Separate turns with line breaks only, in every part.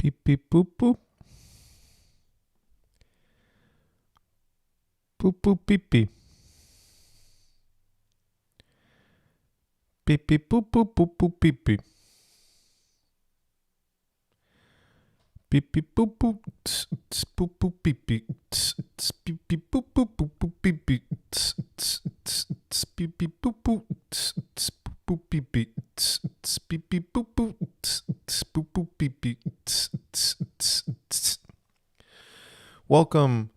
Beep beep boop boop. Boop boop beep beep. Beep beep boop boop boop boop beep beep. Beep beep boop boop. Boop boop beep beep. Beep beep boop boop boop boop beep beep. Beep beep boop boop. Boop beep beep. Beep beep boop boop. Boop boop beep beep. Welcome,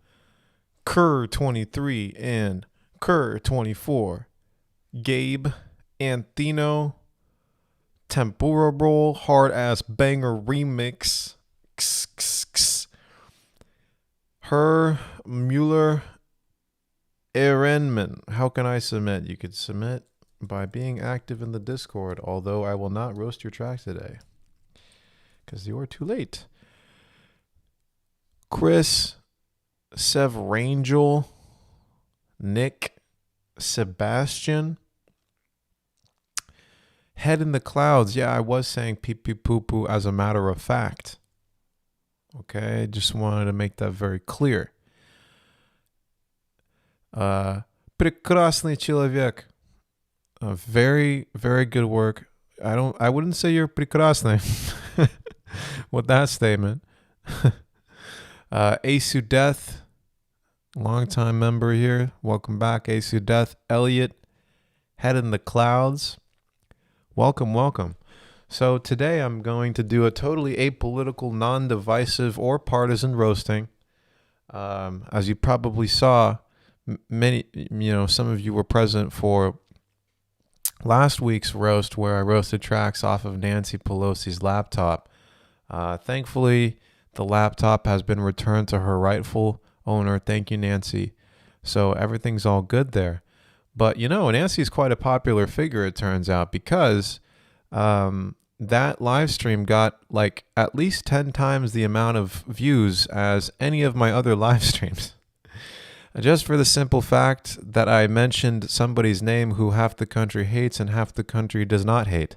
Kerr 23 and Kerr 24. Gabe Anthino Tempura Roll Hard Ass Banger Remix. Her Mueller Ehrenman. How can I submit? You could submit by being active in the Discord, although I will not roast your track today because you are too late. Chris Sevrangel, Nick Sebastian, Head in the Clouds. Yeah, I was saying pee pee poo poo as a matter of fact. Okay, just wanted to make that very clear. Прекрасный человек. Very, very good work. I wouldn't say you're прекрасный with that statement. Asu Death, longtime member here. Welcome back, Asu Death. Elliot, Head in the Clouds. Welcome, welcome. So today I'm going to do a totally apolitical, non-divisive, or partisan roasting. As you probably saw, some of you were present for last week's roast where I roasted tracks off of Nancy Pelosi's laptop. Thankfully, the laptop has been returned to her rightful owner. Thank you, Nancy. So everything's all good there. But, Nancy's quite a popular figure, it turns out, because that live stream got like at least 10 times the amount of views as any of my other live streams. Just for the simple fact that I mentioned somebody's name who half the country hates and half the country does not hate.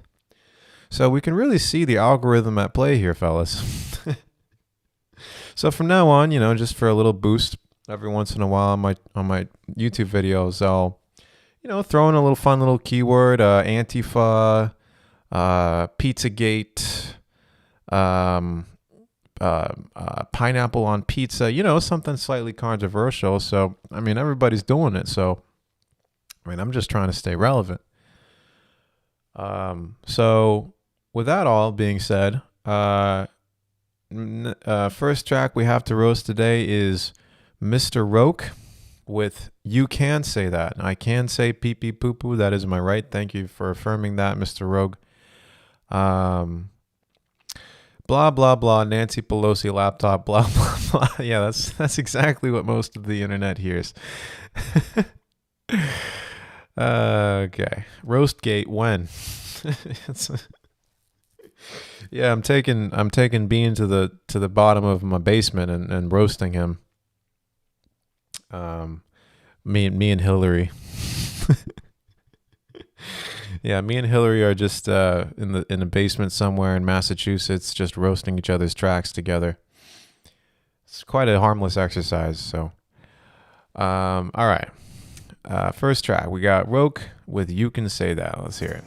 So we can really see the algorithm at play here, fellas. So from now on, just for a little boost every once in a while on my YouTube videos, I'll, throw in a little fun little keyword, Antifa, Pizzagate, pineapple on pizza, something slightly controversial. So, everybody's doing it. So, I'm just trying to stay relevant. So with that all being said, first track we have to roast today is Mr. Roke with You Can Say That. I can say pee pee poo poo. That is my right. Thank you for affirming that, Mr. Rogue. Blah, blah, blah. Nancy Pelosi laptop, blah, blah, blah. Yeah, that's exactly what most of the internet hears. Okay. Roastgate when? Yeah, I'm taking Bean to the bottom of my basement and roasting him. Me and Hillary. Yeah, me and Hillary are just in the basement somewhere in Massachusetts, just roasting each other's tracks together. It's quite a harmless exercise. So, all right. First track we got Roke with You Can Say That. Let's hear it.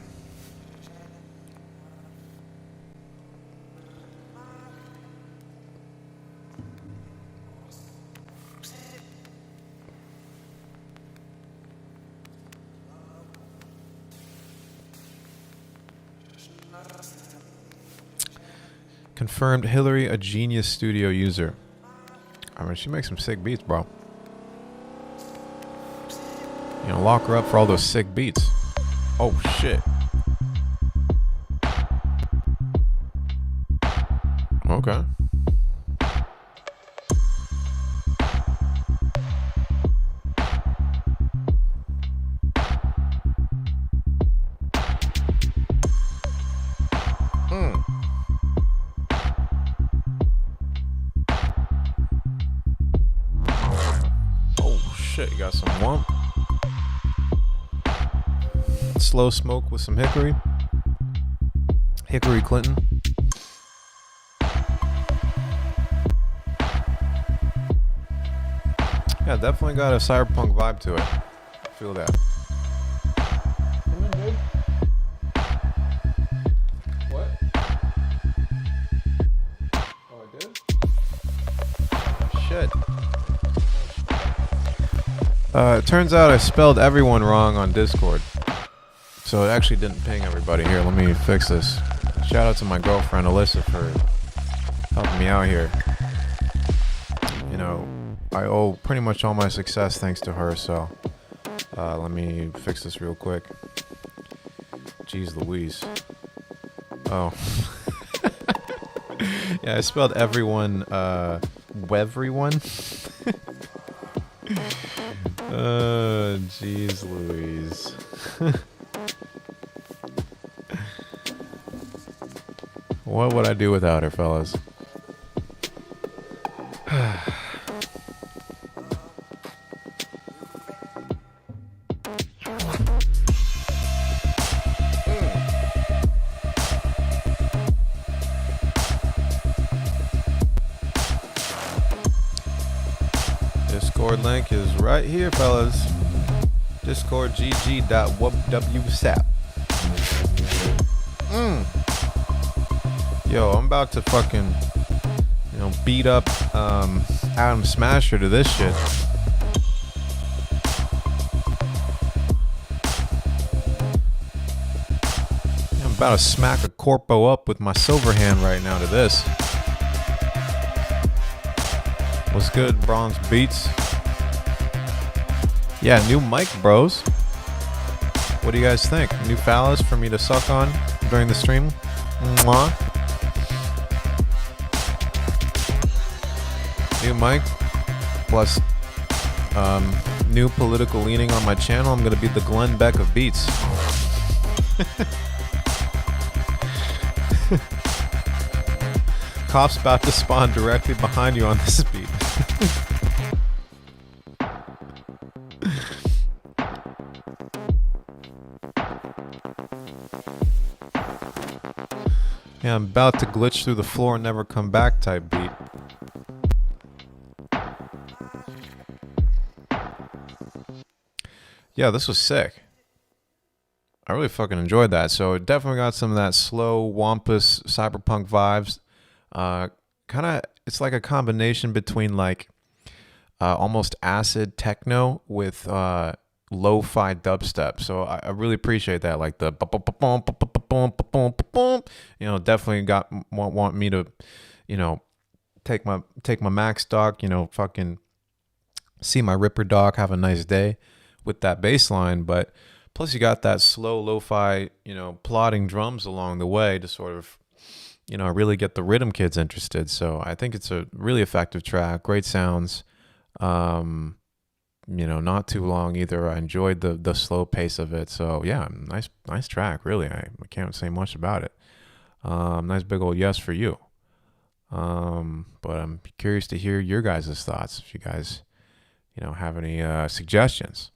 Confirmed Hillary a Genius Studio user. She makes some sick beats, bro. Lock her up for all those sick beats. Oh, shit. Okay. Shit, you got some wump. Slow smoke with some hickory. Hickory Clinton. Yeah, definitely got a cyberpunk vibe to it. I feel that. What? Oh, I did? Shit. It turns out I spelled everyone wrong on Discord. So it actually didn't ping everybody. Here, let me fix this. Shout out to my girlfriend Alyssa for helping me out here. You know, I owe pretty much all my success thanks to her, so let me fix this real quick. Jeez Louise. Oh. Yeah, I spelled everyone, everyone. Jeez Louise. What would I do without her, fellas? Discord link is right here, fellas. Discord gg.wsap. Yo, I'm about to fucking, beat up Adam Smasher to this shit. I'm about to smack a corpo up with my silver hand right now to this. What's good, Bronze Beats? Yeah, new mic, bros. What do you guys think? New phallus for me to suck on during the stream? Mwah. New mic, plus new political leaning on my channel. I'm gonna be the Glenn Beck of beats. Cops about to spawn directly behind you on this beat. Yeah, I'm about to glitch through the floor and never come back type beat. Yeah, this was sick. I really fucking enjoyed that. So it definitely got some of that slow, wampus, cyberpunk vibes. It's like a combination between like almost acid techno with lo-fi dubstep. So I really appreciate that. Like the definitely want me to, take my Max dock, fucking see my Ripper dock, have a nice day with that bass line. But plus you got that slow lo-fi, plodding drums along the way to sort of, really get the rhythm kids interested. So I think it's a really effective track, great sounds. Not too long either. I enjoyed the slow pace of it. So yeah, nice track, really. I can't say much about it. Nice big old yes for you. But I'm curious to hear your guys' thoughts. If you guys, have any suggestions.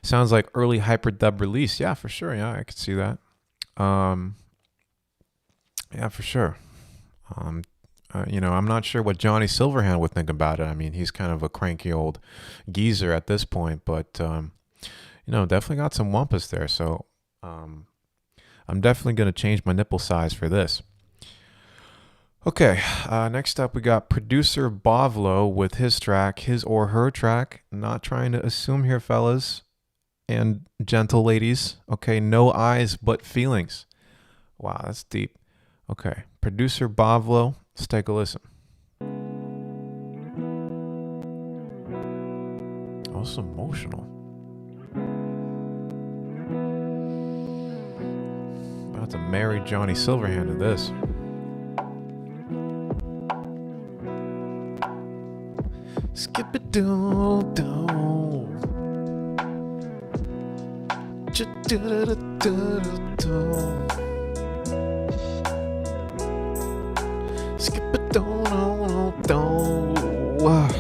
Sounds like early hyperdub release. Yeah, for sure. Yeah, I could see that. Yeah, for sure. I'm not sure what Johnny Silverhand would think about it. I mean, he's kind of a cranky old geezer at this point, but definitely got some wampus there. So I'm definitely going to change my nipple size for this. Okay, next up we got producer Bavlo with his track, his or her track. Not trying to assume here, fellas and gentle ladies. Okay, no eyes but feelings. Wow, that's deep. Okay, producer Bavlo, let's take a listen. Oh, it's emotional. About to marry Johnny Silverhand to this. Skip it down, down. Skip it down, down.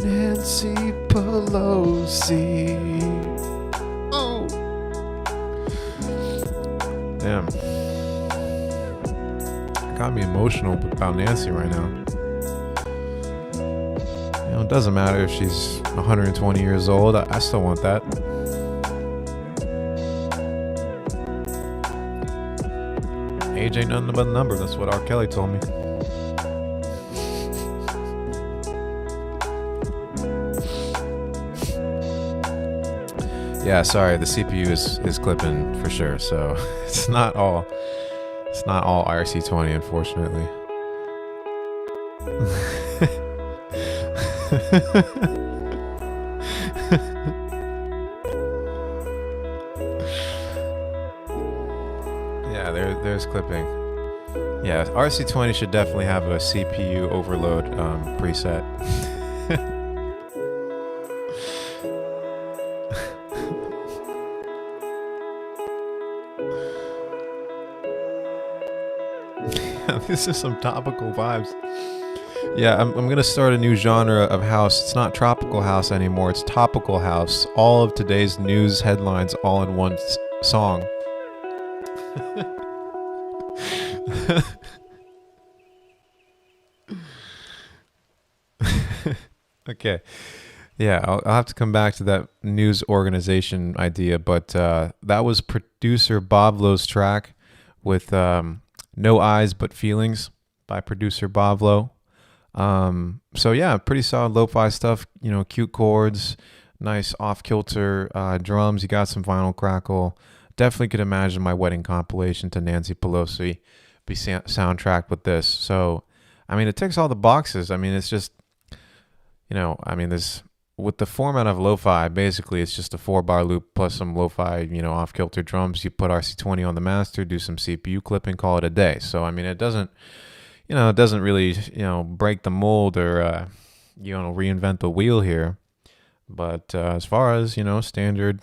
Nancy Pelosi. Oh, damn. Got me emotional about Nancy right now. it doesn't matter if she's 120 years old. I still want that. Age ain't nothing but a number. That's what R. Kelly told me. Yeah, sorry, the CPU is clipping for sure. So it's not all RC20, unfortunately. Yeah, there's clipping. Yeah, RC20 should definitely have a CPU overload preset. This is some topical vibes. Yeah, I'm going to start a new genre of house. It's not tropical house anymore. It's topical house. All of today's news headlines all in one song. Okay. Yeah, I'll have to come back to that news organization idea, but that was producer Bovlo's track with No Eyes But Feelings by producer Bovlo. So yeah, pretty solid lo-fi stuff, you know, cute chords, nice off-kilter drums. You got some vinyl crackle. Definitely could imagine my wedding compilation to Nancy Pelosi be soundtracked with this. So, I mean, it ticks all the boxes. I mean, it's just, you know, I mean, this with the format of lo-fi, basically it's just a 4-bar loop plus some lo-fi, you know, off-kilter drums. You put RC20 on the master, do some CPU clipping, call it a day. So, I mean, it doesn't really, you know, break the mold or, you know, reinvent the wheel here. But as far as, you know, standard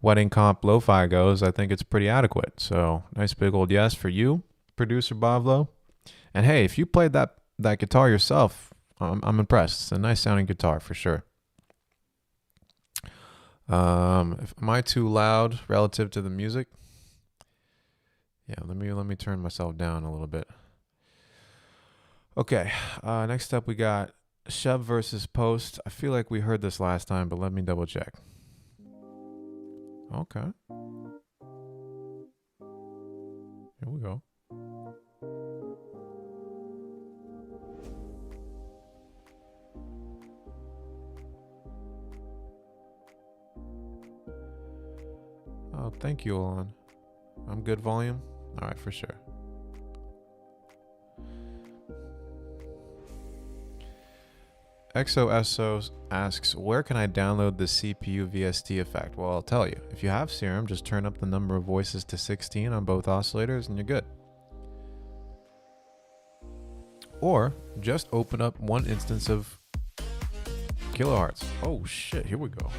wedding comp lo-fi goes, I think it's pretty adequate. So nice big old yes for you, producer Bovlo. And hey, if you played that guitar yourself, I'm impressed. It's a nice sounding guitar for sure. Am I too loud relative to the music? Yeah, let me turn myself down a little bit. Okay, next up we got Shove versus Post. I feel like we heard this last time, but let me double check. Okay. Here we go. Oh, thank you, Alon. I'm good volume? All right, for sure. XOSO asks, where can I download the CPU VST effect? Well, I'll tell you. If you have Serum, just turn up the number of voices to 16 on both oscillators and you're good. Or just open up one instance of kilohertz. Oh shit, here we go.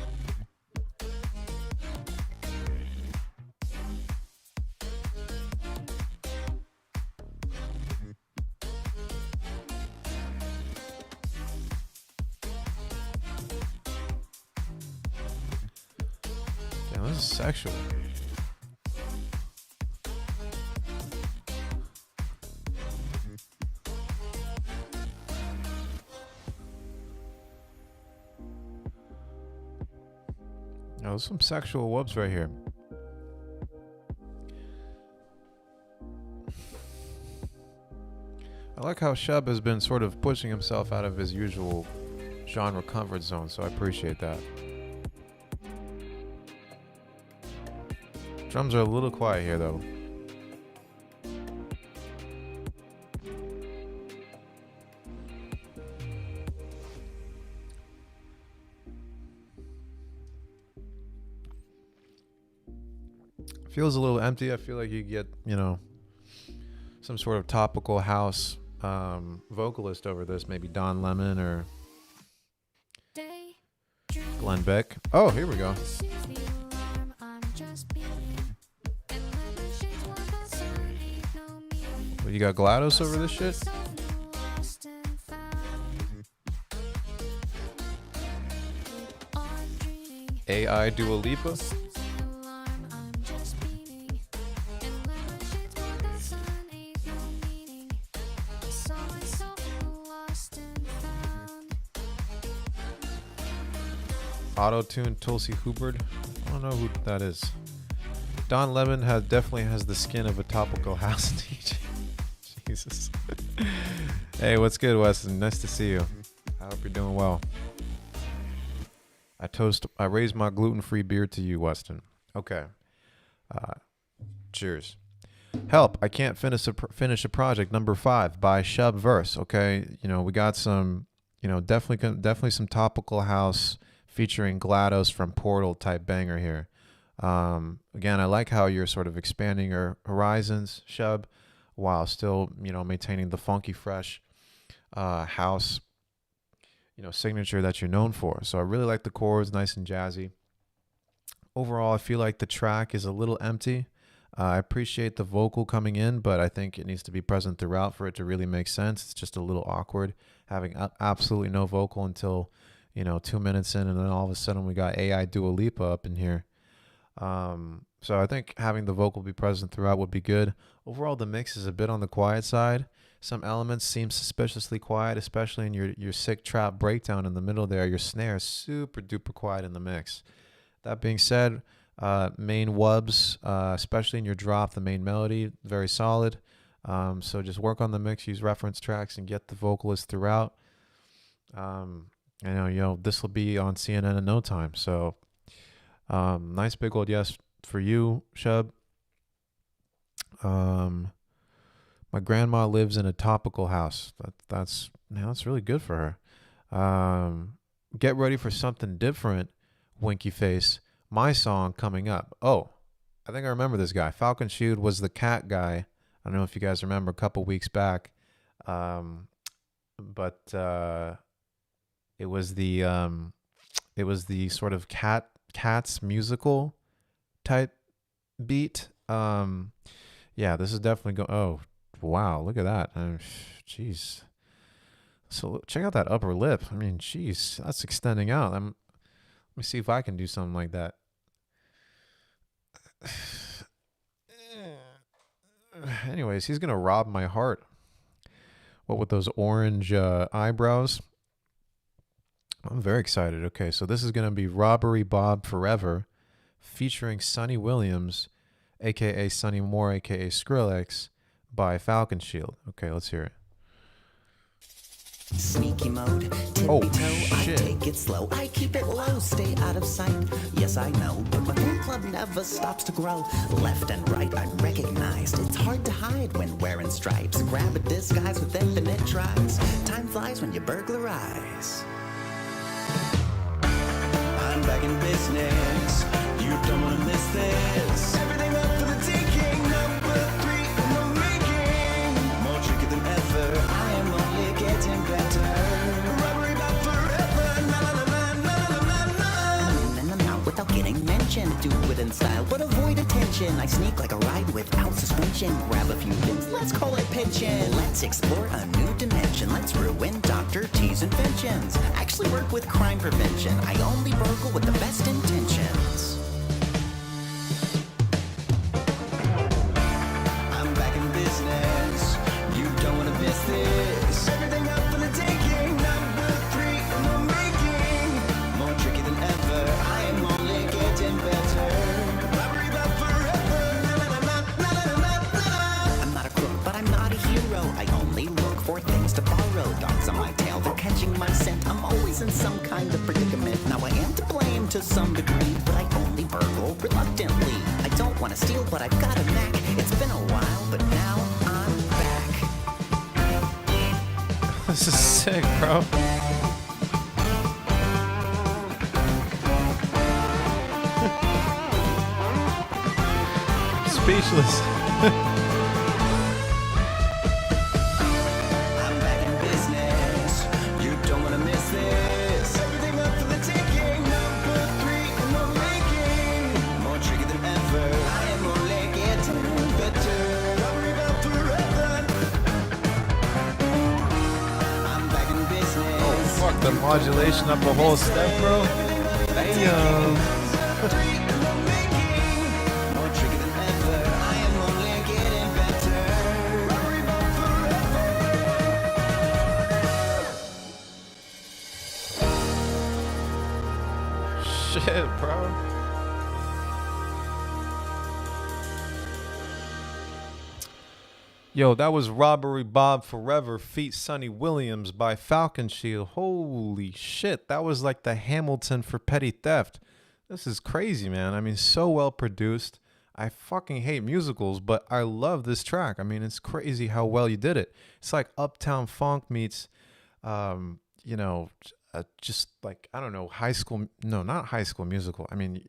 This is sexual. Oh, there's some sexual whoops right here. I like how Shub has been sort of pushing himself out of his usual genre comfort zone, so I appreciate that. Drums are a little quiet here, though. Feels a little empty. I feel like you get, you know, some sort of topical house vocalist over this. Maybe Don Lemon or Glenn Beck. Oh, here we go. You got GLaDOS over this shit? AI Dua Lipa? Auto-tune Tulsi Hubbard. I don't know who that is. Don Lemon definitely has the skin of a topical house DJ. Jesus. Hey, what's good, Weston? Nice to see you. I hope you're doing well. I raised my gluten-free beer to you, Weston. Okay. Cheers. Help! I can't finish a project. Number 5 by Shub Verse. Okay, we got some, definitely some topical house featuring GLaDOS from Portal type banger here. Again, I like how you're sort of expanding your horizons, Shub, while still maintaining the funky fresh house signature that you're known for. So I really like the chords, nice and jazzy. Overall, I feel like the track is a little empty. I appreciate the vocal coming in, but I think it needs to be present throughout for it to really make sense. It's just a little awkward having absolutely no vocal until 2 minutes in, and then all of a sudden we got AI Dua Lipa up in here. So I think having the vocal be present throughout would be good. Overall, the mix is a bit on the quiet side. Some elements seem suspiciously quiet, especially in your sick trap breakdown in the middle there. Your snare is super duper quiet in the mix. That being said, main wubs, especially in your drop, the main melody, very solid. So just work on the mix, use reference tracks, and get the vocalist throughout. I know, this will be on CNN in no time. So nice big old yes for you, Shub. My grandma lives in a topical house. That's really good for her. Get ready for something different, Winky Face. My song coming up. Oh, I think I remember this guy. Falcon Shield was the cat guy. I don't know if you guys remember a couple weeks back. But it was the sort of Cats musical type beat. Yeah, this is definitely oh, wow, look at that. Jeez. So check out that upper lip. I mean, jeez, that's extending out. Let me see if I can do something like that. Anyways, he's gonna rob my heart. What with those orange eyebrows? I'm very excited. Okay, so this is gonna be Robbery Bob Forever, featuring Sonny Williams, aka Sonny Moore, aka Skrillex, by Falcon Shield. Okay, let's hear it.
Sneaky mode, tippy toe, I take it slow, I keep it low, stay out of sight. Yes, I know, but my fan club never stops to grow. Left and right, I'm recognized. It's hard to hide when wearing stripes. Grab a disguise with infinite tries. Time flies when you burglarize. I'm back in business. You don't wanna miss this. Everything up for the taking. Number 3 in the making. More tricky than ever. I am only getting better. Robbery Bob forever. Na na na na na na na na. Without getting mentioned, do it in style, but avoid attention. I sneak like a ride without suspension. Grab a few things, let's call it pitching. Let's explore a new dimension. Let's ruin Dr. T's inventions. Actually work with crime prevention. I only burgle with the best intentions. I'm back in business. You don't wanna miss this. Everything up for the taking. Number 3 in the making. More tricky than ever. I am only getting better. Robbery Bob forever. Na na na na na na na. I'm not a crook, but I'm not a hero. I only look for things to borrow. Dogs on my tail, they're catching my scent. I'm always in some kind of predicament. Now I am to blame to some degree, but I only burgle reluctantly. I don't want to steal, but I've got a knack. It's been a while, but now I'm back.
This is sick, bro. Speechless.
I'm back in business. You don't want to miss this. Everything up for the taking. Number 3 in the making. More tricky than ever. I am only getting better. Robbery Bob forever. I'm back in business.
Oh, fuck, the modulation up a whole step, bro. Damn. Yo, that was Robbery Bob Forever feat Sonny Williams by Falcon Shield. Holy shit, that was like the Hamilton for petty theft. This is crazy, man. I mean, so well produced. I fucking hate musicals, but I love this track. I mean, it's crazy how well you did it. It's like Uptown Funk meets, you know, just like, I don't know, high school. No, not High School Musical. I mean,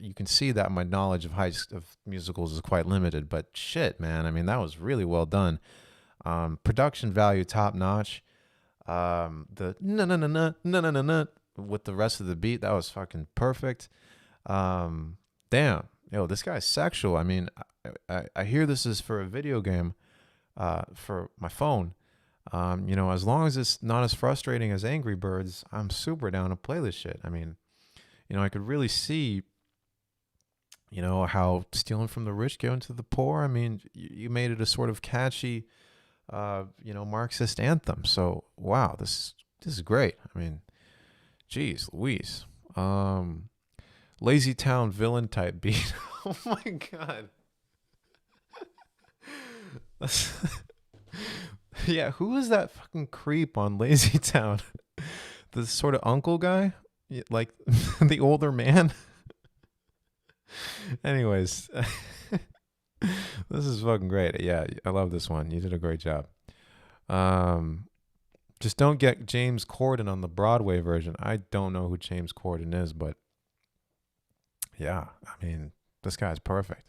you can see that my knowledge of musicals is quite limited, but shit, man. I mean, that was really well done. Production value top notch. The na na na na na na na na with the rest of the beat, that was fucking perfect. Damn, yo, this guy's sexual. I mean, I hear this is for a video game, for my phone. You know, as long as it's not as frustrating as Angry Birds, I'm super down to play this shit. I mean, you know, I could really see, you know, how stealing from the rich going to the poor. I mean, you made it a sort of catchy, you know, Marxist anthem. So, wow, this is great. I mean, geez, Louise. Lazy Town villain type beat. Oh my god. Yeah, who is that fucking creep on Lazy Town? The sort of uncle guy? Like the older man? Anyways, this is fucking great. Yeah, I love this one. You did a great job. Just don't get James Corden on the Broadway version. I don't know who James Corden is, but yeah, I mean, this guy's perfect.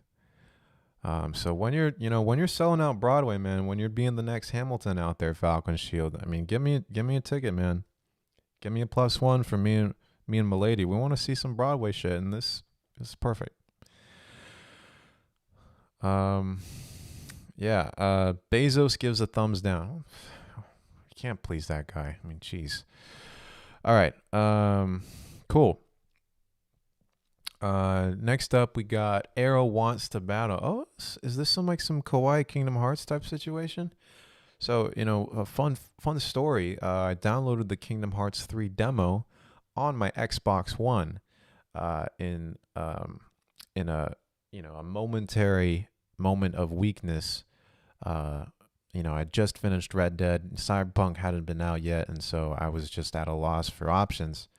So when you're selling out Broadway, man, when you're being the next Hamilton out there, Falcon Shield, I mean, give me a ticket, man. Give me a +1 for me and my lady. We want to see some Broadway shit, and this is perfect. Yeah. Bezos gives a thumbs down. You can't please that guy. I mean, jeez. All right. Cool. Next up, we got Arrow Wants to Battle. Oh, is this some Kawaii Kingdom Hearts type situation? So, you know, a fun story. I downloaded the Kingdom Hearts 3 demo on my Xbox One, in a, you know, a momentary moment of weakness. You know, I just finished Red Dead. Cyberpunk hadn't been out yet, and so I was just at a loss for options.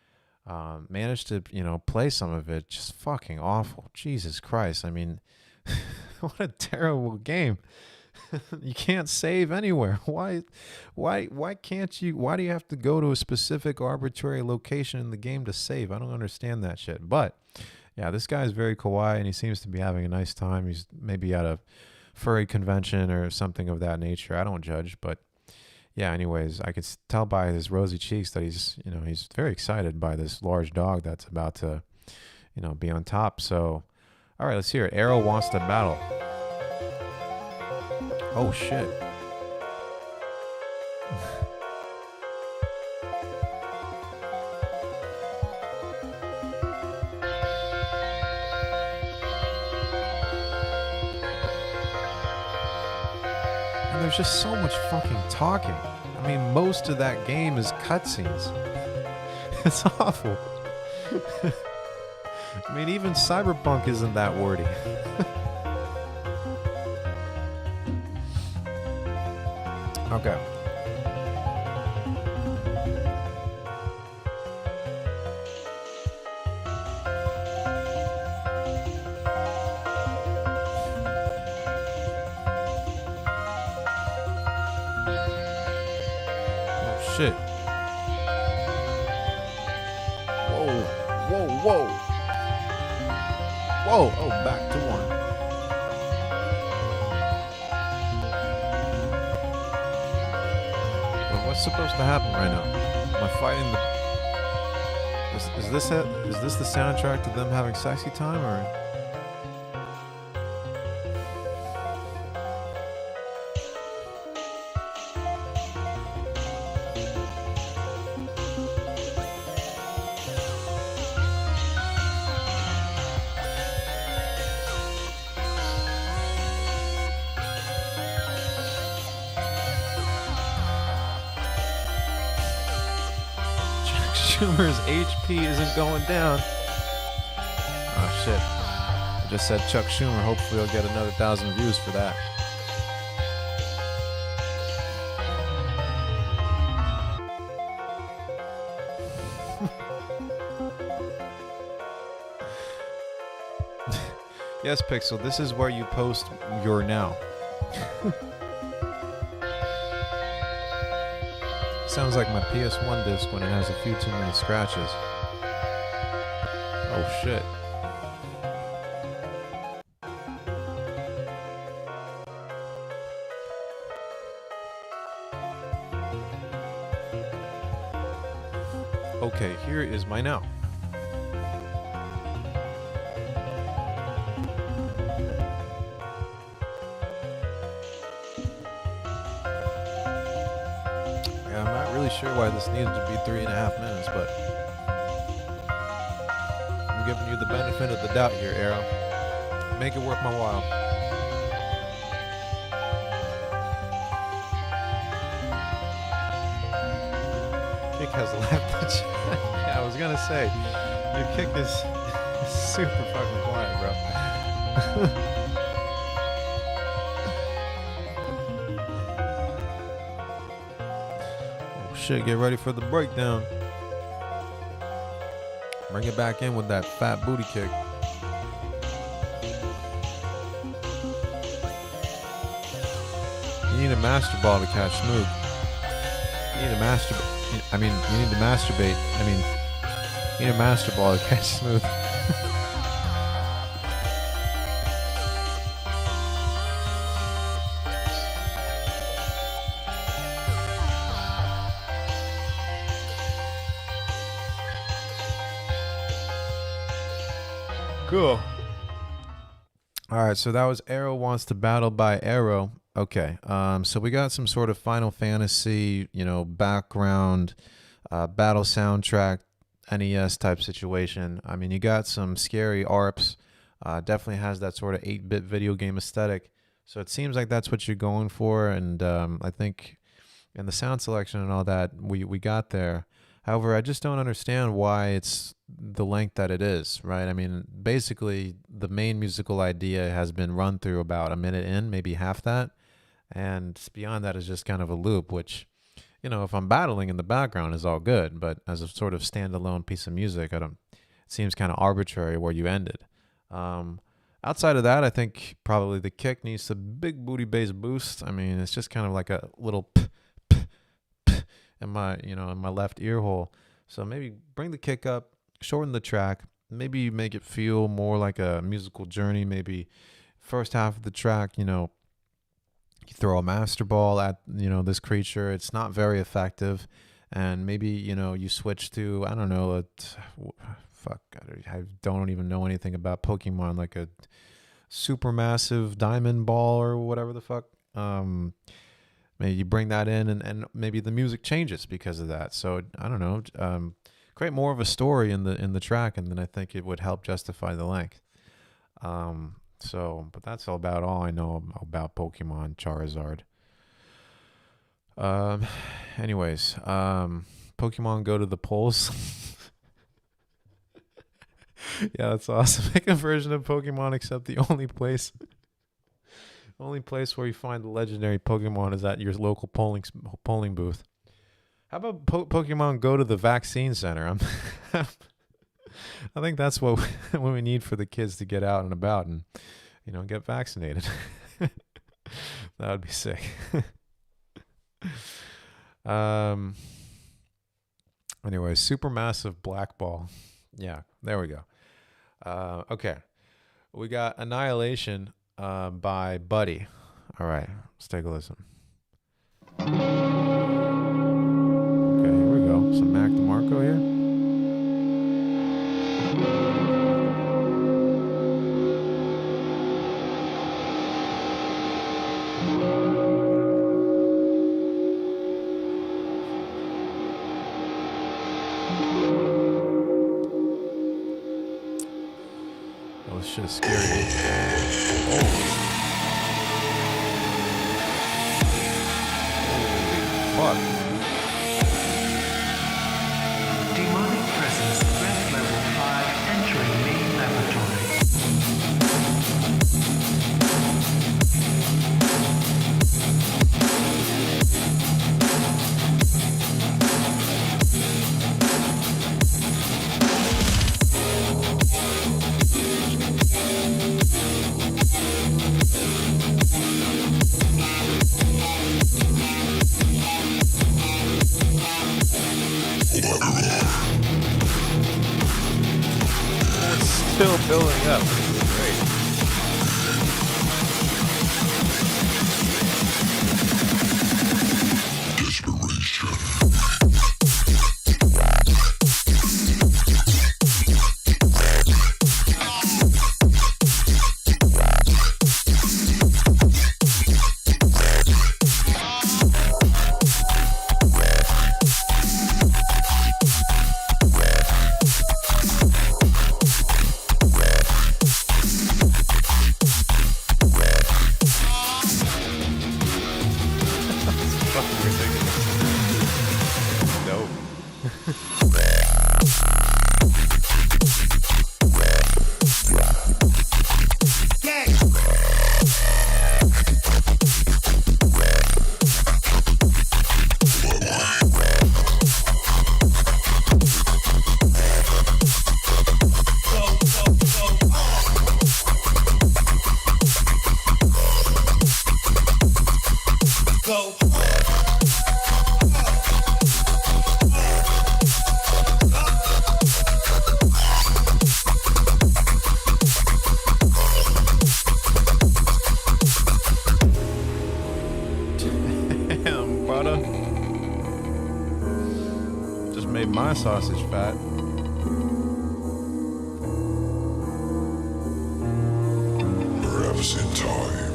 Managed to, you know, play some of it. Just fucking awful. Jesus Christ. I mean, what a terrible game. You can't save anywhere. Why can't you? Why do you have to go to a specific arbitrary location in the game to save? I don't understand that shit. But yeah, this guy is very kawaii and he seems to be having a nice time. He's maybe at a furry convention or something of that nature. I don't judge, but yeah, anyways, I could tell by his rosy cheeks that he's very excited by this large dog that's about to, you know, be on top. So, all right, let's hear it. Arrow Wants to Battle. Oh, shit. And there's just so much fucking talking. I mean, most of that game is cutscenes. It's awful. I mean, even Cyberpunk isn't that wordy. Okay. Shit. Whoa, whoa, whoa. Whoa, oh, back to one. Well, what's supposed to happen right now? Am I fighting the... Is this the soundtrack to them having sexy time, or... Schumer's HP isn't going down. Oh shit. I just said Chuck Schumer. Hopefully he'll get another 1,000 views for that. Yes, Pixel, this is where you post your now. Sounds like my PS1 disc when it has a few too many scratches. Oh shit. Okay, here is my now. Yeah, I'm not really sure why this needed to be 3.5 minutes, but I'm giving you the benefit of the doubt here, Arrow. Make it worth my while. Kick has left the chat. Yeah, I was gonna say, your kick is super fucking quiet, bro. Oh shit, get ready for the breakdown. Bring it back in with that fat booty kick. You need a master ball to catch smooth. You need a you need to masturbate. You need a master ball to catch smooth. Cool. All right, so that was Arrow Wants to Battle by Arrow. Okay, so we got some sort of Final Fantasy, background, battle soundtrack, NES type situation. I mean, you got some scary ARPs. Definitely has that sort of 8-bit video game aesthetic. So it seems like that's what you're going for, and I think in the sound selection and all that, we got there. However, I just don't understand why it's the length that it is, right? I mean, basically, the main musical idea has been run through about a minute in, maybe half that. And beyond that is just kind of a loop, which, if I'm battling in the background is all good. But as a sort of standalone piece of music, it seems kind of arbitrary where you ended. Outside of that, I think probably the kick needs a big booty bass boost. I mean, it's just kind of like a little in my left ear hole. So maybe bring the kick up, shorten the track, maybe make it feel more like a musical journey. Maybe first half of the track, you throw a master ball at this creature. It's not very effective, and maybe you switch to, I don't know, I don't even know anything about Pokemon, like a supermassive diamond ball or whatever the fuck. Maybe you bring that in, and maybe the music changes because of that. So I don't know. Create more of a story in the track, and then I think it would help justify the length. But that's about all I know about Pokemon Charizard. Anyways, Pokemon go to the polls. Yeah, that's awesome. Make a version of Pokemon, except the only place where you find the legendary Pokemon is at your local polling booth. How about Pokemon go to the vaccine center? I think that's what we need for the kids to get out and about and, get vaccinated. That would be sick. Anyway, supermassive black ball. Yeah, there we go. Okay. We got Annihilation by Buddy. All right, let's take a listen. Okay, here we go. Some Mac DeMarco here. Oh, this shit is scary. Holy fuck.
Demonic presence, threat level 5, entering main laboratory.
sausage fat.
Perhaps in time,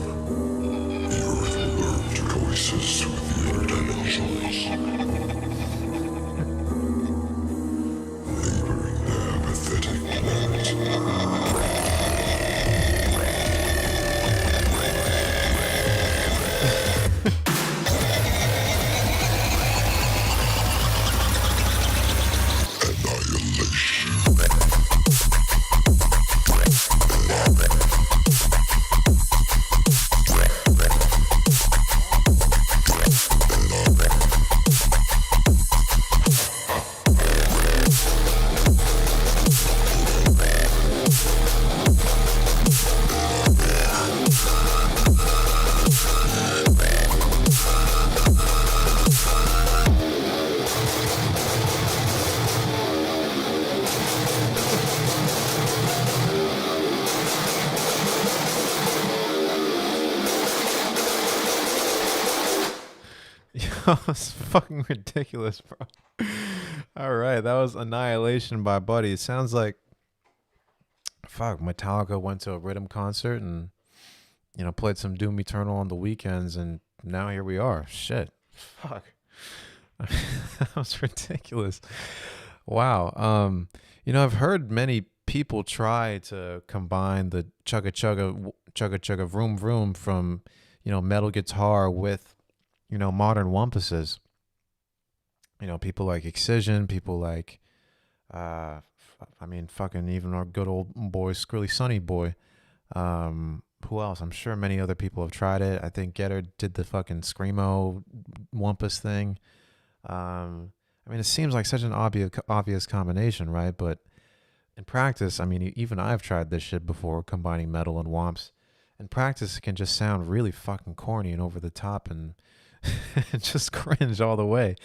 the Earth will learn to coexist with the other dimensions, neighboring their pathetic planet.
It's fucking ridiculous, bro. All right, that was Annihilation by Buddy. It sounds like Metallica went to a Rhythm concert and played some Doom Eternal on the weekends, and now here we are. Shit, fuck, that was ridiculous. Wow. I've heard many people try to combine the chugga vroom vroom from metal guitar with modern wumpuses. People like Excision, people like, fucking even our good old boy, Skrilly Sonny Boy. Who else? I'm sure many other people have tried it. I think Getter did the fucking Screamo wumpus thing. It seems like such an obvious combination, right? But in practice, even I've tried this shit before, combining metal and womps. In practice, it can just sound really fucking corny and over the top and just cringe all the way.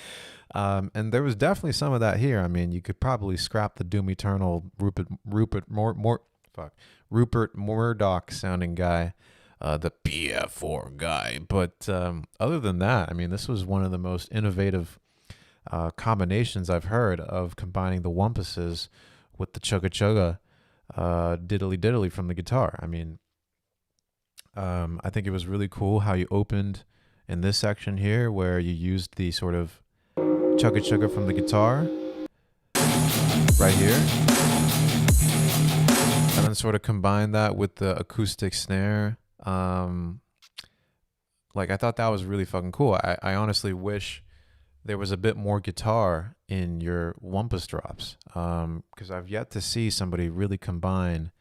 And there was definitely some of that here. You could probably scrap the Doom Eternal Rupert Murdoch sounding guy, the PF4 guy. But other than that, this was one of the most innovative combinations I've heard of combining the wumpuses with the chugga chugga diddly diddly from the guitar. I think it was really cool how you opened in this section here where you used the sort of chugga chugga from the guitar right here, and then sort of combine that with the acoustic snare. I thought that was really fucking cool. I honestly wish there was a bit more guitar in your wumpus drops, because I've yet to see somebody really combine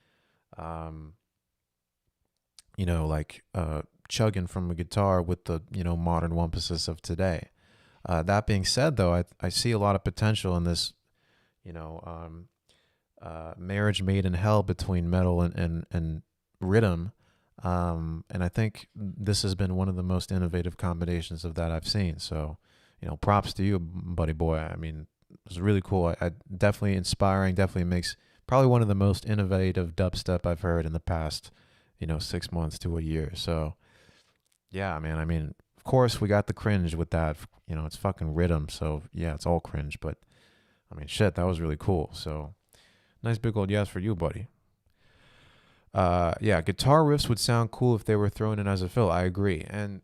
chugging from a guitar with the modern wumpuses of today. That being said, though, I see a lot of potential in this marriage made in hell between metal and rhythm, and I think this has been one of the most innovative combinations of that I've seen. So props to you, buddy boy. It was really cool. I definitely inspiring, definitely makes probably one of the most innovative dubstep I've heard in the past 6 months to a year. So yeah, man. Of course we got the cringe with that. It's fucking rhythm, so yeah, it's all cringe. But shit, that was really cool. So nice big old yes for you, buddy. Yeah, guitar riffs would sound cool if they were thrown in as a fill. I agree. And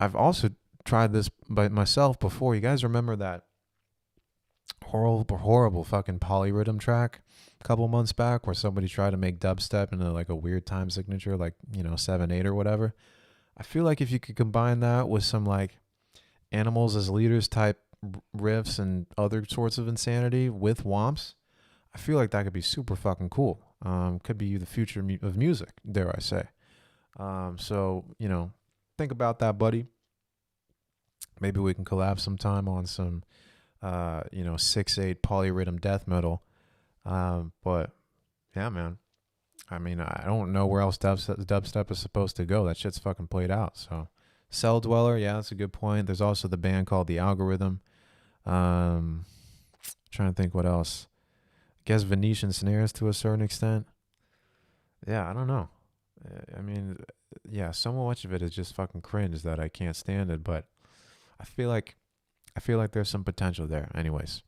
I've also tried this by myself before. You guys remember that horrible fucking polyrhythm track a couple months back where somebody tried to make dubstep into like a weird time signature, like 7/8 or whatever? I feel like if you could combine that with some like Animals as Leaders type riffs and other sorts of insanity with womps, I feel like that could be super fucking cool. Could be the future of music, dare I say. So think about that, buddy. Maybe we can collab sometime on some 6/8 polyrhythm death metal. But yeah, man. I don't know where else dubstep is supposed to go. That shit's fucking played out. So Cell Dweller, yeah, that's a good point. There's also the band called The Algorithm. Trying to think what else. I guess Venetian Snares to a certain extent. Yeah, I don't know. Yeah, so much of it is just fucking cringe that I can't stand it, but I feel like there's some potential there. Anyways,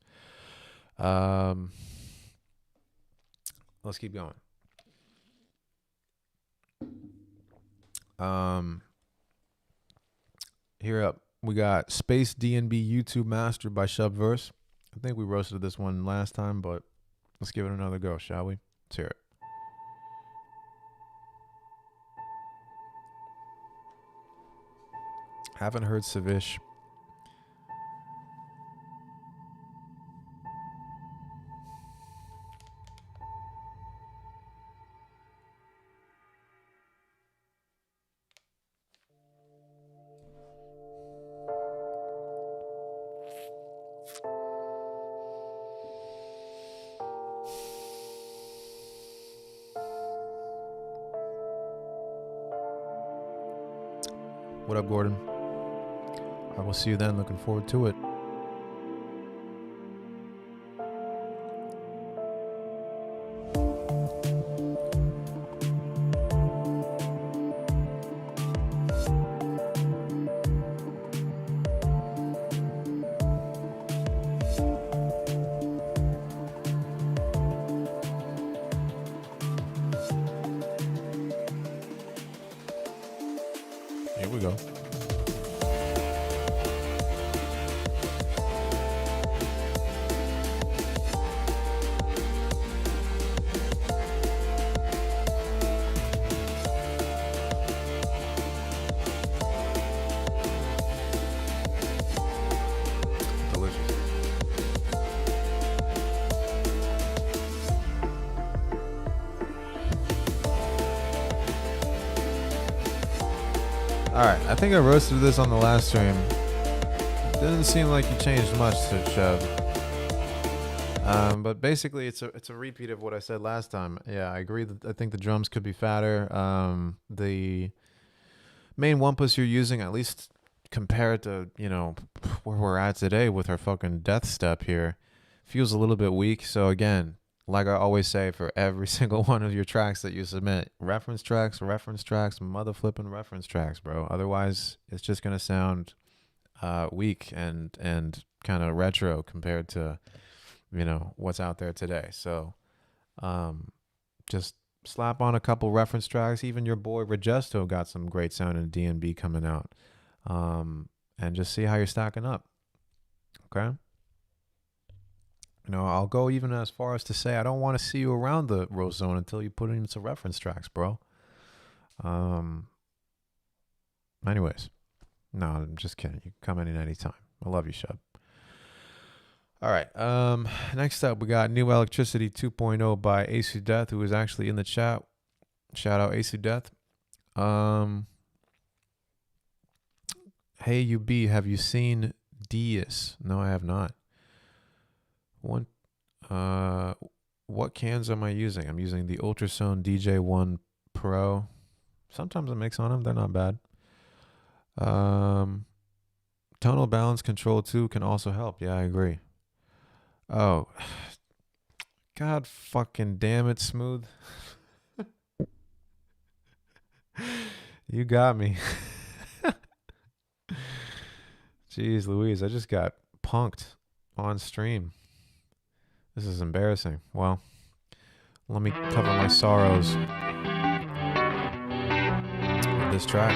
Let's keep going. Here up, we got Space DNB YouTube Master by Shubverse. I think we roasted this one last time, but let's give it another go, shall we? Let's hear it. Haven't heard Savish. What up, Gordon? I will see you then. Looking forward to it. Here we go. Delicious. Alright, I think I roasted this on the last stream. Didn't seem like you changed much to Shub. But basically it's a repeat of what I said last time. Yeah, I agree that I think the drums could be fatter. The main Wumpus you're using, at least compared to, you know, where we're at today with our fucking death step here, feels a little bit weak. So again, like I always say for every single one of your tracks that you submit, reference tracks, mother flipping reference tracks, bro. Otherwise, it's just gonna sound weak and kind of retro compared to, you know, what's out there today. So just slap on a couple reference tracks. Even your boy Regesto got some great sound in DNB coming out. And just see how you're stacking up. Okay? You know, I'll go even as far as to say I don't want to see you around the roast zone until you put in some reference tracks, bro. Anyways. No, I'm just kidding. You can come in anytime. I love you, Shub. All right. Next up, we got New Electricity 2.0 by Asu Death, who is actually in the chat. Shout out Asu Death. Hey, UB, have you seen Dias? No, I have not. What cans am I using? I'm using the Ultrasound DJ1 Pro. Sometimes I mix on them. They're not bad. Tonal balance control 2 can also help. Yeah, I agree. Oh, God fucking damn it, Smooth. You got me. Jeez Louise, I just got punked on stream. This is embarrassing. Well, let me cover my sorrows with this track.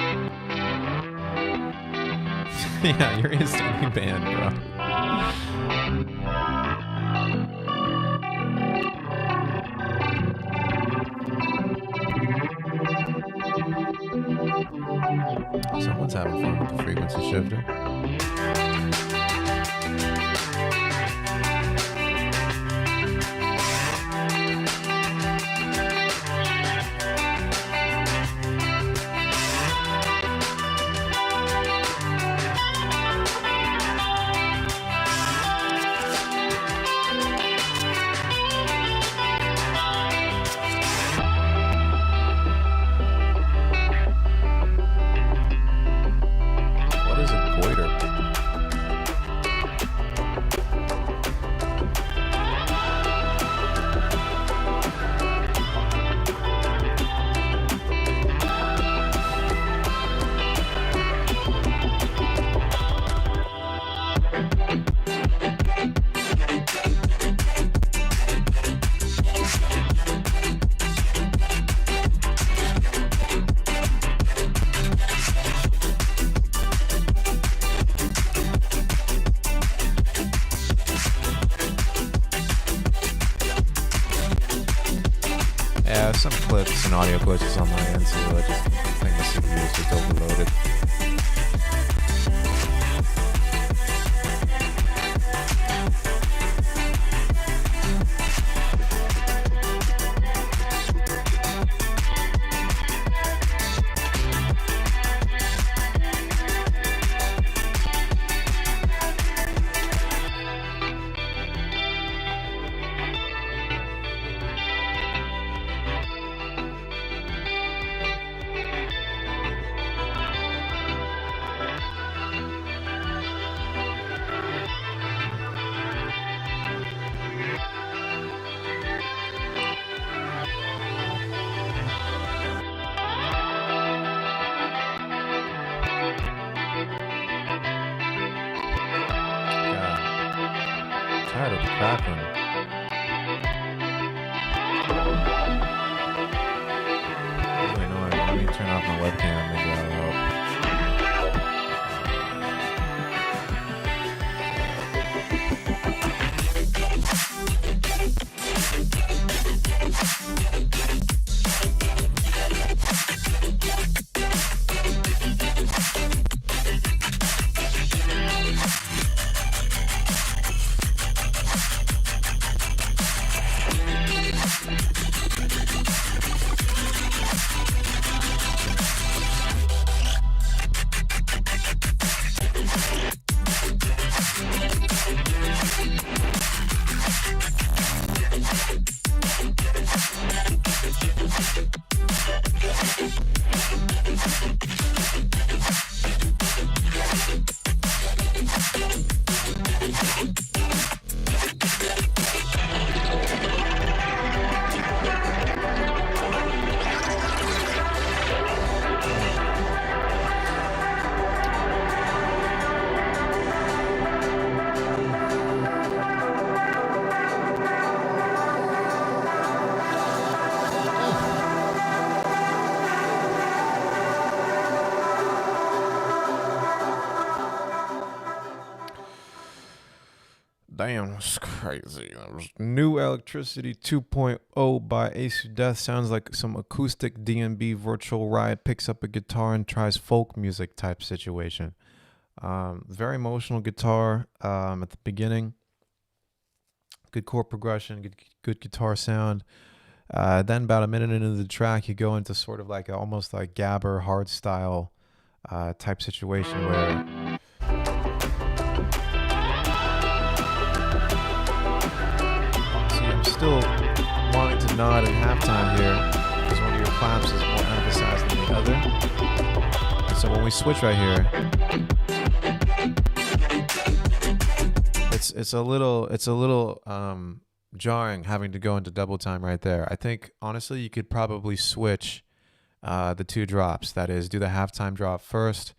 Yeah, you're instantly banned, bro. Someone's having fun with the frequency shifter. What is a goiter? some clips and audio glitches on my end, so I think the CPU is just overloaded. Tired of the crackling. Really annoying. Let me turn off my webcam. Maybe that'll help. Damn, that's crazy. That was New Electricity 2.0 by Ace of Death. Sounds like some acoustic DnB virtual ride. Picks up a guitar and tries folk music type situation. Very emotional guitar at the beginning. Good chord progression, good guitar sound. Then about a minute into the track, you go into sort of like almost like gabber hard style type situation where still wanting to nod at halftime here because one of your claps is more emphasized than the other. And so when we switch right here, it's a little jarring having to go into double time right there. I think honestly you could probably switch the two drops. That is, do the halftime drop first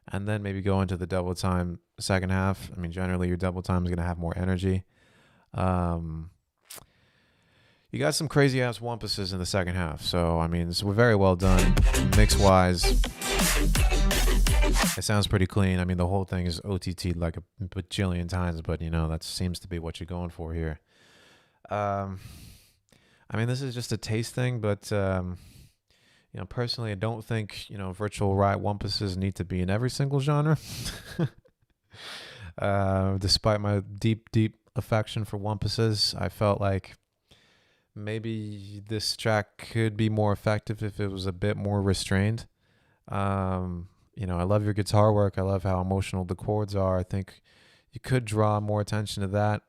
and then maybe go into the double time second half. I mean, generally your double time is going to have more energy. You got some crazy ass wumpuses in the second half. So, I mean, it's very well done. Mix wise, it sounds pretty clean. I mean, the whole thing is OTT'd like a bajillion times, but you know, that seems to be what you're going for here. I mean, this is just a taste thing, but, you know, personally, I don't think, you know, virtual ride wumpuses need to be in every single genre. Despite my deep affection for wumpuses, I felt like maybe this track could be more effective if it was a bit more restrained. You know, I love your guitar work. I love how emotional the chords are. I think you could draw more attention to that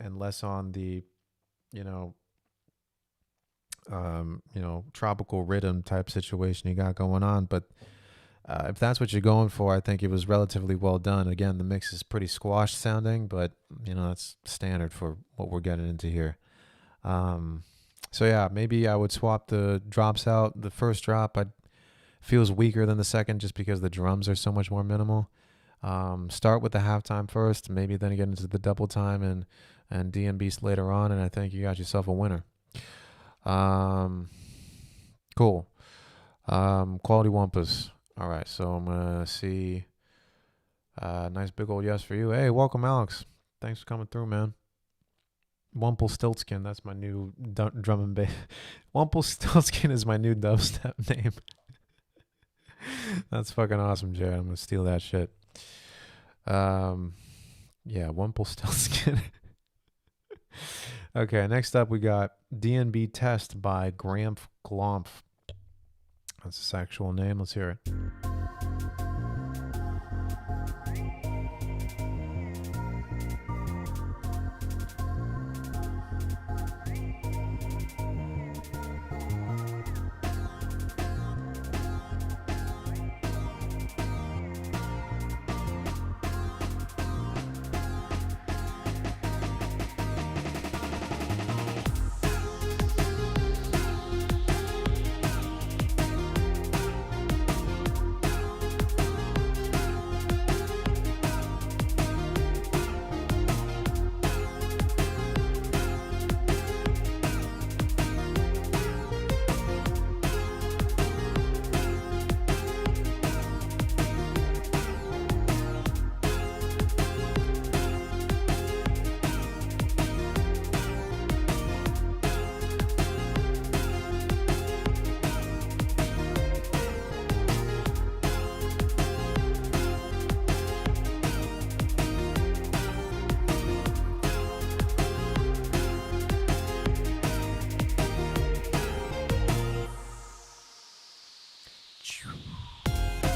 and less on the, you know, tropical rhythm type situation you got going on. But if that's what you're going for, I think it was relatively well done. Again, the mix is pretty squashed sounding, but you know, that's standard for what we're getting into here. So yeah, maybe I would swap the drops out. The first drop feels weaker than the second just because the drums are so much more minimal. Start with the halftime first, maybe then get into the double time and DnB later on, and I think you got yourself a winner. Cool. Quality Wampus. All right, so I'm gonna see. Nice big old yes for you. Hey, welcome, Alex. Thanks for coming through, man. Wumpelstiltskin. That's my new drum and bass. Wumpelstiltskin is my new dubstep name. That's fucking awesome, Jared. I'm gonna steal that shit. Yeah, Wumpelstiltskin. Okay, next up we got DNB Test by Gramph Glomph. That's his actual name. Let's hear it.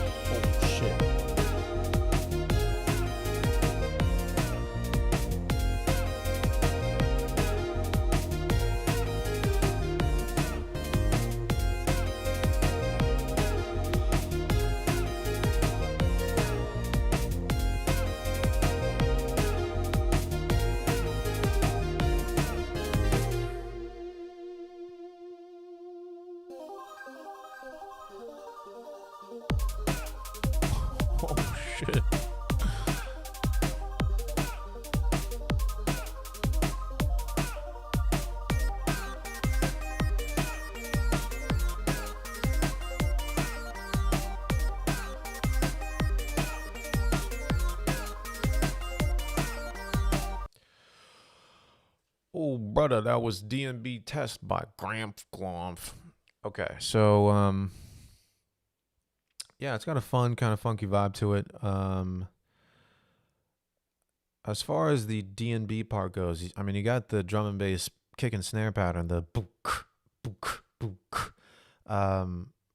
Oh shit. Oh shit. Oh brother, that was DNB Test by Gramph Glomph. Okay, so yeah, it's got a fun kind of funky vibe to it. As far as the DNB part goes, I mean, you got the drum and bass kick and snare pattern, the book, book, book.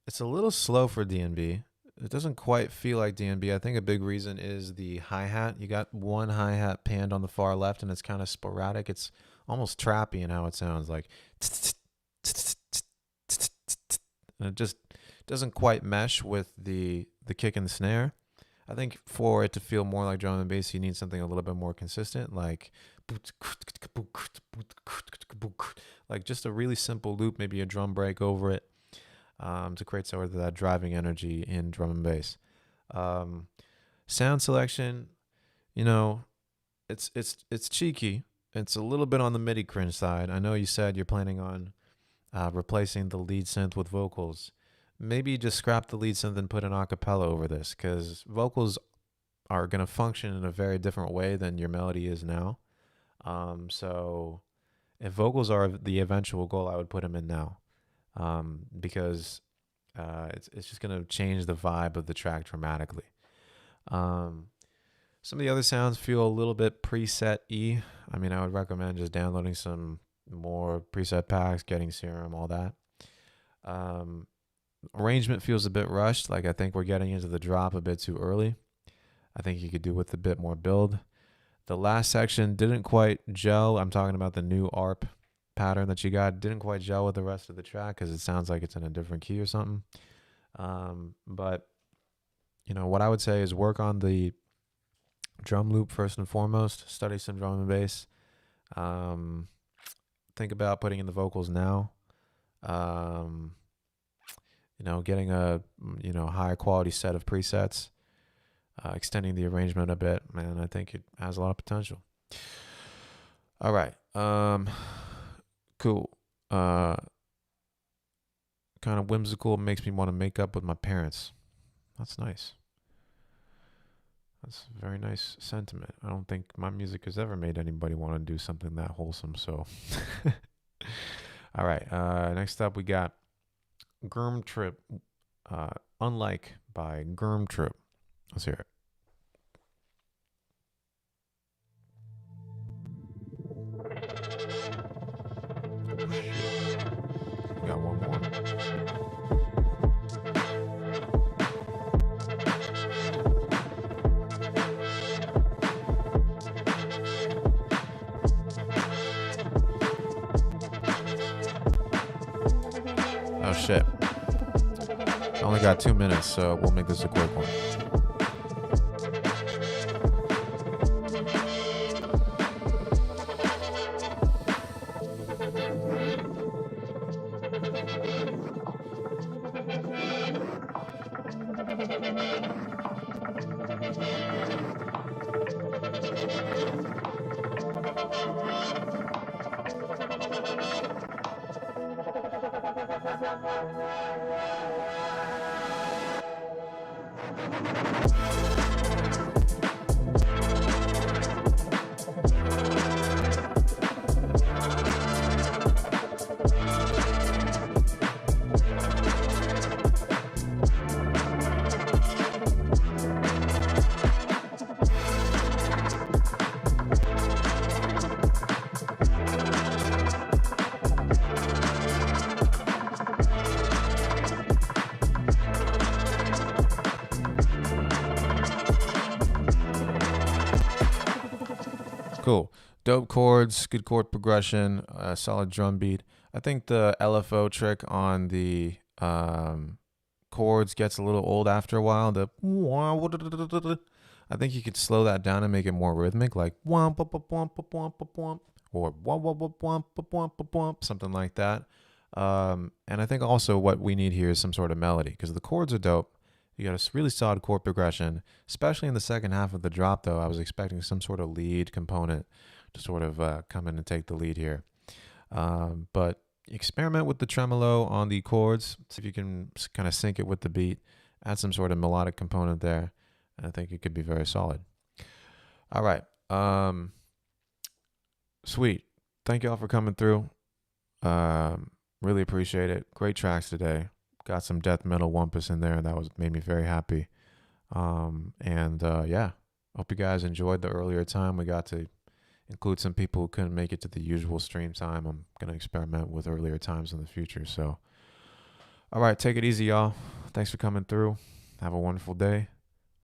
It's a little slow for DNB. It doesn't quite feel like DNB. I think a big reason is the hi-hat. You got one hi-hat panned on the far left, and it's kind of sporadic. It's almost trappy in how it sounds, like, and it just doesn't quite mesh with the kick and the snare. I think for it to feel more like drum and bass, you need something a little bit more consistent, like just a really simple loop, maybe a drum break over it, to create sort of that driving energy in drum and bass. Sound selection, you know, it's cheeky. It's a little bit on the MIDI cringe side. I know you said you're planning on replacing the lead synth with vocals. Maybe just scrap the lead synth and put an acapella over this, because vocals are going to function in a very different way than your melody is now. So if vocals are the eventual goal, I would put them in now, because it's just going to change the vibe of the track dramatically. Some of the other sounds feel a little bit preset-y. I mean, I would recommend just downloading some more preset packs, getting Serum, all that. Arrangement feels a bit rushed. Like, I think we're getting into the drop a bit too early. I think you could do with a bit more build. The last section didn't quite gel. I'm talking about the new ARP pattern that you got. Didn't quite gel with the rest of the track because it sounds like it's in a different key or something. But, you know, what I would say is work on the drum loop first and foremost. Study some drum and bass. Think about putting in the vocals now. You know, getting a, you know, higher quality set of presets, extending the arrangement a bit, man, I think it has a lot of potential. All right. Cool. Kind of whimsical, makes me want to make up with my parents. That's nice. That's a very nice sentiment. I don't think my music has ever made anybody want to do something that wholesome. So, all right. Next up, we got Germ Trip. Unlike by Germ Trip. Let's hear it. Oh, shit. We got one more. Oh shit. I only got 2 minutes, so we'll make this a quick one. Cool. Dope chords, good chord progression, solid drum beat. I think the LFO trick on the chords gets a little old after a while. I think you could slow that down and make it more rhythmic, like or something like that. And I think also what we need here is some sort of melody because the chords are dope. You got a really solid chord progression, especially in the second half of the drop, though. I was expecting some sort of lead component to sort of come in and take the lead here. But experiment with the tremolo on the chords. See if you can kind of sync it with the beat. Add some sort of melodic component there. And I think it could be very solid. All right. Sweet. Thank you all for coming through. Really appreciate it. Great tracks today. Got some death metal Wumpus in there. That made me very happy. Yeah, hope you guys enjoyed the earlier time. We got to include some people who couldn't make it to the usual stream time. I'm going to experiment with earlier times in the future. So, all right, take it easy, y'all. Thanks for coming through. Have a wonderful day.